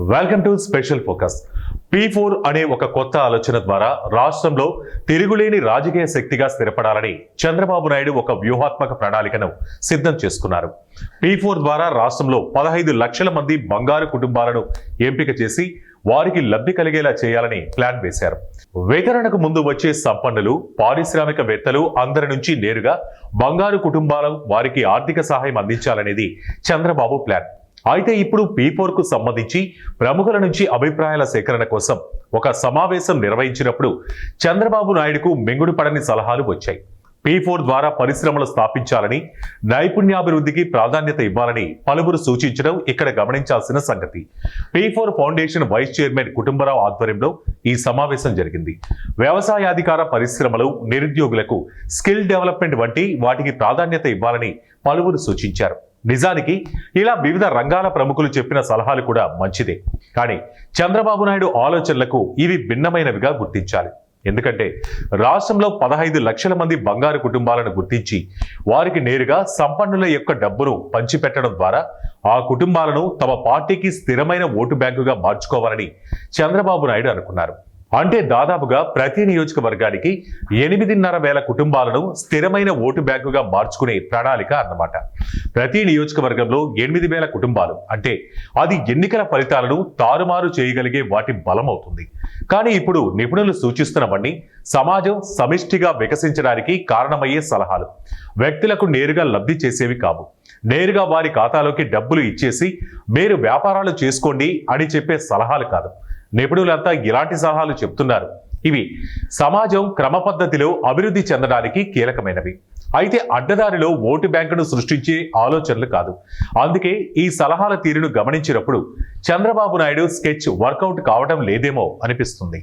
Welcome to special focus. P4 అనే ఒక కొత్త ఆలోచన ద్వారా రాష్ట్రంలో తిరుగులేని రాజకీయ శక్తిగా స్థిరపడాలని చంద్రబాబు నాయుడు ఒక వ్యూహాత్మక ప్రణాళికను సిద్ధం చేసుకున్నారు. P4 ద్వారా రాష్ట్రంలో 15 లక్షల మంది బంగారు కుటుంబాలను ఎంపిక చేసి వారికి లబ్ధి కలిగేలా చేయాలని ప్లాన్ వేశారు. వితరణకు ముందు వచ్చే సంపన్నులు, పారిశ్రామికవేత్తలు అందరి నుంచి నేరుగా బంగారు కుటుంబాలు వారికి ఆర్థిక సహాయం అందించాలనేది చంద్రబాబు ప్లాన్. అయితే ఇప్పుడు P4 కు సంబంధించి ప్రముఖుల నుంచి అభిప్రాయాల సేకరణ కోసం ఒక సమావేశం నిర్వహించినప్పుడు చంద్రబాబు నాయుడుకు మింగుడు పడని సలహాలు వచ్చాయి. P4 ద్వారా పరిశ్రమలు స్థాపించాలని, నైపుణ్యాభివృద్ధికి ప్రాధాన్యత ఇవ్వాలని పలువురు సూచించడం ఇక్కడ గమనించాల్సిన సంగతి. P4 foundation vice chairman Kutumbarao ఆధ్వర్యంలో ఈ సమావేశం జరిగింది. వ్యవసాయాధికార పరిశ్రమలు, నిరుద్యోగులకు స్కిల్ డెవలప్మెంట్ వంటి వాటికి ప్రాధాన్యత ఇవ్వాలని పలువురు సూచించారు. నిజానికి ఇలా వివిధ రంగాల ప్రముఖులు చెప్పిన సలహాలు కూడా మంచిదే, కానీ చంద్రబాబు నాయుడు ఆలోచనలకు ఇవి భిన్నమైనవిగా గుర్తించాలి. ఎందుకంటే రాష్ట్రంలో 15 లక్షల మంది బంగారు కుటుంబాలను గుర్తించి వారికి నేరుగా సంపన్నుల యొక్క డబ్బును పంచిపెట్టడం ద్వారా ఆ కుటుంబాలను తమ పార్టీకి స్థిరమైన ఓటు బ్యాంకుగా మార్చుకోవాలని చంద్రబాబు నాయుడు అనుకున్నారు. అంటే దాదాపుగా ప్రతి నియోజకవర్గానికి 8,500,000 కుటుంబాలను స్థిరమైన ఓటు బ్యాంకుగా మార్చుకునే ప్రణాళిక అన్నమాట. ప్రతి నియోజకవర్గంలో 8,000 కుటుంబాలు అంటే అది ఎన్నికల ఫలితాలను తారుమారు చేయగలిగే వాటి బలం అవుతుంది. కానీ ఇప్పుడు నిపుణులు సూచిస్తున్నవన్నీ సమాజం సమిష్టిగా వికసించడానికి కారణమయ్యే సలహాలు. వ్యక్తులకు నేరుగా లబ్ధి చేసేవి కావు. నేరుగా వారి ఖాతాలోకి డబ్బులు ఇచ్చేసి మీరు వ్యాపారాలు చేసుకోండి అని చెప్పే సలహాలు కాదు. నిపుణులంతా ఇలాంటి సలహాలు చెప్తున్నారు. ఇవి సమాజం క్రమ పద్ధతిలో అభివృద్ధి చెందడానికి కీలకమైనవి. అయితే అడ్డదారిలో ఓటు బ్యాంకును సృష్టించే ఆలోచనలు కాదు. అందుకే ఈ సలహాల తీరును గమనించినప్పుడు చంద్రబాబు నాయుడు స్కెచ్ వర్కౌట్ కావడం లేదేమో అనిపిస్తుంది.